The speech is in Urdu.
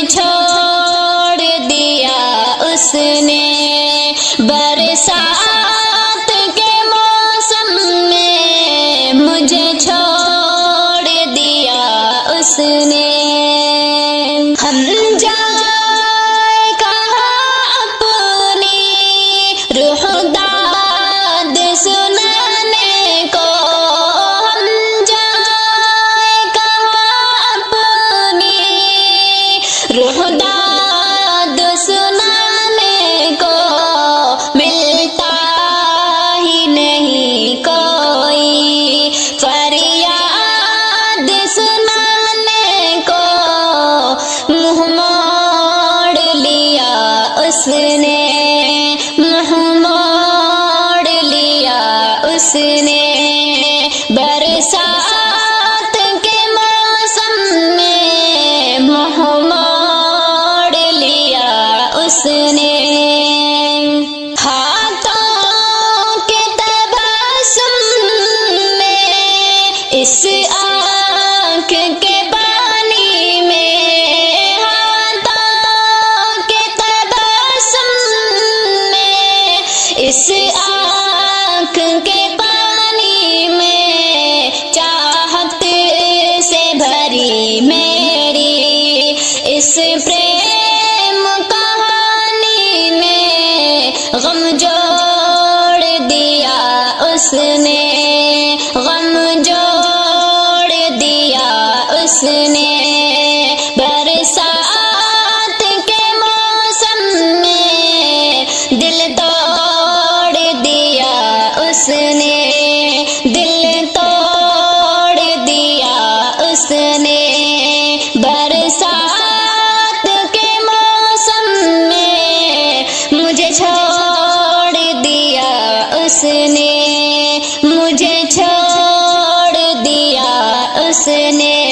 چھوڑ دیا اس نے، برسات کے موسم میں مجھے چھوڑ دیا اس نے۔ ہم جائے کہاں اپنی روح داد سنانے کو، ہم جائے کہاں اپنی روح داد سنانے کو، ملتا ہی نہیں کوئی فریاد سنانے کو، منہ موڑ لیا اس نے، منہ موڑ لیا اس نے، برسات کے موسم میں منہ موڑ لیا اس نے۔ ہاتھوں کے تبسم میں اس آنکھ کے پانی میں، ہاتھوں کے تبسم میں اس آنکھ کے پانی میں، چاہت سے بھری میری اس پریم کہانی میں، غم جوڑ دیا اس نے، غم جوڑ دیا اس نے، برسات کے موسم میں دل توڑ دیا اس نے، دل توڑ دیا اس نے، برسات کے موسم میں مجھے چھوڑ دیا اس نے، مجھے چھوڑ دیا اس نے۔